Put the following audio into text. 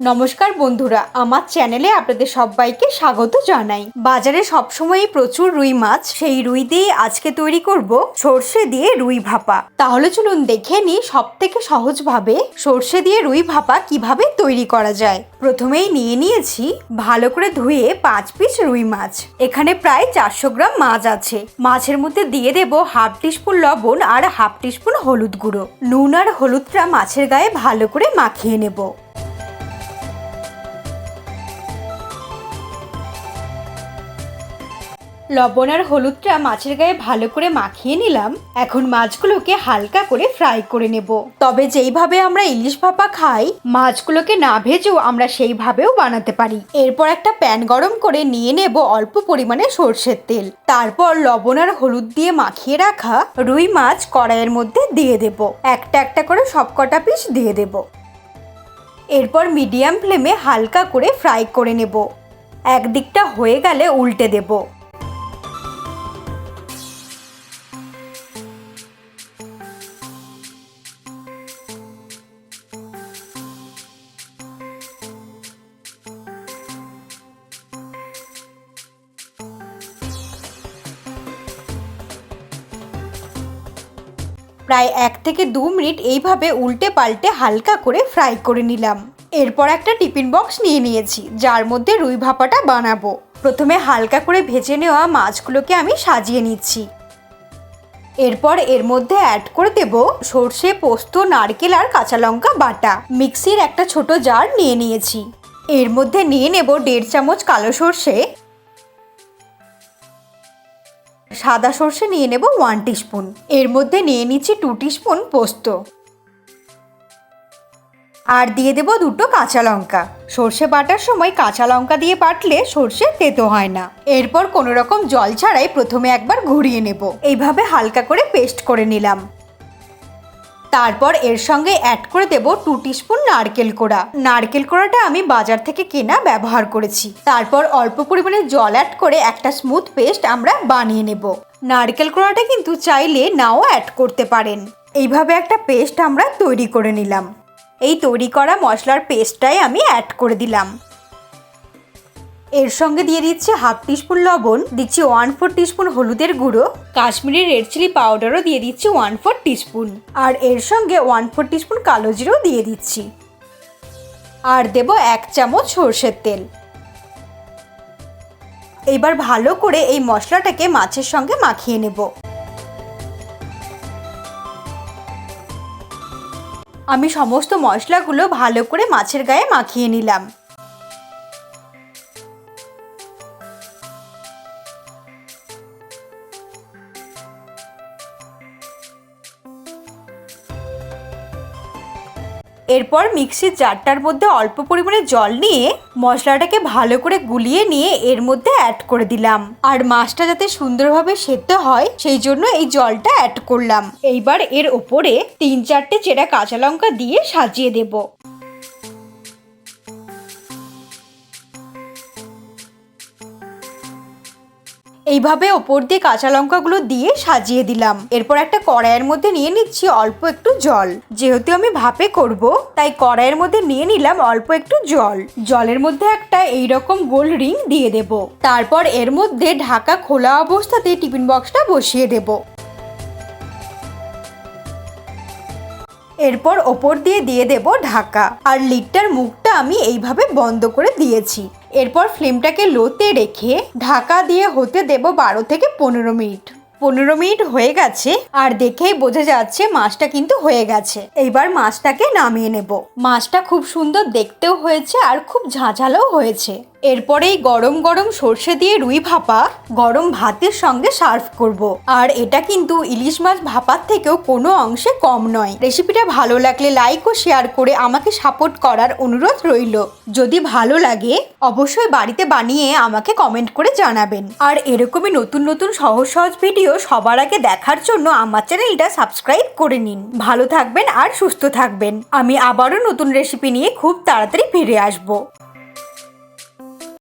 নমস্কার বন্ধুরা, আমার চ্যানেলে আপনাদের সবাইকে স্বাগত জানাই। বাজারে সবসময় প্রচুর রুই মাছ, সেই রুই দিয়ে আজকে তৈরি করব সর্ষে দিয়ে রুই ভাপা। তাহলে চলুন দেখে নিই সবথেকে সহজভাবে সর্ষে দিয়ে রুই ভাপা কিভাবে তৈরি করা যায়। প্রথমেই নিয়ে নিয়েছি ভালো করে ধুয়ে 5 পিস রুই মাছ। এখানে প্রায় 400 গ্রাম মাছ আছে। মাছের মধ্যে দিয়ে দেব হাফ টিস্পুন লবণ আর হাফ টিস্পুন হলুদ গুঁড়ো। নুন আর হলুদটা মাছের গায়ে ভালো করে মাখিয়ে নেব। লবণ আর হলুদটা মাছের গায়ে ভালো করে মাখিয়ে নিলাম। এখন মাছগুলোকে হালকা করে ফ্রাই করে নেব। তবে যেইভাবে আমরা ইলিশ ভাপা খাই, মাছগুলোকে না ভেজেও আমরা সেইভাবেও বানাতে পারি। এরপর একটা প্যান গরম করে নিয়ে নেব অল্প পরিমাণে সর্ষের তেল। তারপর লবণ আর হলুদ দিয়ে মাখিয়ে রাখা রুই মাছ কড়াইয়ের মধ্যে দিয়ে দেব। একটা একটা করে সবকটা পিস দিয়ে দেব। এরপর মিডিয়াম ফ্লেমে হালকা করে ফ্রাই করে নেব। একদিকটা হয়ে গেলে উল্টে দেব। প্রায় 1 থেকে 2 মিনিট এইভাবে উল্টে পাল্টে হালকা করে ফ্রাই করে নিলাম। এরপর একটা টিফিন বক্স নিয়ে নিয়েছি, যার মধ্যে রুই ভাপাটা বানাবো। প্রথমে হালকা করে ভেজে নেওয়া মাছগুলোকে আমি সাজিয়ে নিচ্ছি। এরপর এর মধ্যে অ্যাড করে দেব সর্ষে, পোস্ত, নারকেল আর কাঁচা লঙ্কা বাটা। মিক্সির একটা ছোট জার নিয়ে নিয়েছি। এর মধ্যে নিয়ে নেব 1.5 চামচ কালো সর্ষে, সাদা সর্ষে নিয়ে নেব 1 টিস্পুন। এর মধ্যে নিয়ে নিচ্ছি 2 টিস্পুন পোস্ত আর দিয়ে দেব 2টো কাঁচা লঙ্কা। সর্ষে বাটার সময় কাঁচা লঙ্কা দিয়ে বাটলে সর্ষে তেতো হয় না। এরপর কোনো রকম জল ছাড়াই প্রথমে একবার ঘুরিয়ে নেব। এইভাবে হালকা করে পেস্ট করে নিলাম। তারপর এর সঙ্গে অ্যাড করে দেব 2 টিস্পুন নারকেল কোড়া। নারকেল কোড়াটা আমি বাজার থেকে কেনা ব্যবহার করেছি। তারপর অল্প পরিমাণে জল অ্যাড করে একটা স্মুথ পেস্ট আমরা বানিয়ে নেব। নারকেল কোড়াটা কিন্তু চাইলে নাও অ্যাড করতে পারেন। এইভাবে একটা পেস্ট আমরা তৈরি করে নিলাম। এই তৈরি করা মশলার পেস্টটাই আমি অ্যাড করে দিলাম। এর সঙ্গে দিয়ে দিচ্ছি হাফ টিস্পুন লবণ, দিচ্ছি 1/4 টিস্পুন হলুদের গুঁড়ো, কাশ্মীরি রেড চিলি পাউডারও দিয়ে দিচ্ছি 1/4 টিস্পুন, আর এর সঙ্গে 1/4 টিস্পুন কালো জিরেও দিয়ে দিচ্ছি। আর দেব 1 চামচ সর্ষের তেল। এবার ভালো করে এই মশলাটাকে মাছের সঙ্গে মাখিয়ে নেব। আমি সমস্ত মশলাগুলো ভালো করে মাছের গায়ে মাখিয়ে নিলাম। এরপর মিক্সির জারটার মধ্যে অল্প পরিমাণে জল নিয়ে মশলাটাকে ভালো করে গুলিয়ে নিয়ে এর মধ্যে অ্যাড করে দিলাম। আর মাছটা যাতে সুন্দরভাবে সেদ্ধ হয় সেই জন্য এই জলটা অ্যাড করলাম। এইবার এর ওপরে 3-4টে চেরা কাঁচা লঙ্কা দিয়ে সাজিয়ে দেব। এইভাবে ওপর দিয়ে কাঁচা লঙ্কাগুলো দিয়ে সাজিয়ে দিলাম। এরপর একটা কড়াইয়ের মধ্যে নিয়ে নিচ্ছি অল্প একটু জল। যেহেতু আমি ভাপে করব, তাই কড়াইয়ের মধ্যে নিয়ে নিলাম অল্প একটু জল। জলের মধ্যে একটা এইরকম গোল রিং দিয়ে দেব। তারপর এর মধ্যে ঢাকা খোলা অবস্থাতে টিফিন বক্সটা বসিয়ে দেব। এরপর ওপর দিয়ে দেব ঢাকা, আর লিডটার মুখটা আমি এইভাবে বন্ধ করে দিয়েছি। এরপর ফ্লেমটাকে লোতে রেখে ঢাকা দিয়ে হতে দেব 12 থেকে 15 মিনিট। 15 মিনিট হয়ে গেছে, আর দেখেই বোঝা যাচ্ছে মাছটা কিন্তু হয়ে গেছে। এইবার মাছটাকে নামিয়ে নেব। মাছটা খুব সুন্দর দেখতেও হয়েছে আর খুব ঝাঁঝালোও হয়েছে। এরপরেই গরম গরম সর্ষে দিয়ে রুই ভাপা গরম ভাতের সঙ্গে সার্ভ করব। আর এটা কিন্তু ইলিশ মাছ ভাপার থেকেও কোনো অংশে কম নয়। রেসিপিটা ভালো লাগলে লাইক ও শেয়ার করে আমাকে সাপোর্ট করার অনুরোধ রইল। যদি ভালো লাগে অবশ্যই বাড়িতে বানিয়ে আমাকে কমেন্ট করে জানাবেন। আর এরকমই নতুন নতুন সহজ সহজ ভিডিও সবার আগে দেখার জন্য আমার চ্যানেলটা সাবস্ক্রাইব করে নিন। ভালো থাকবেন আর সুস্থ থাকবেন। আমি আবারও নতুন রেসিপি নিয়ে খুব তাড়াতাড়ি ফিরে আসবো।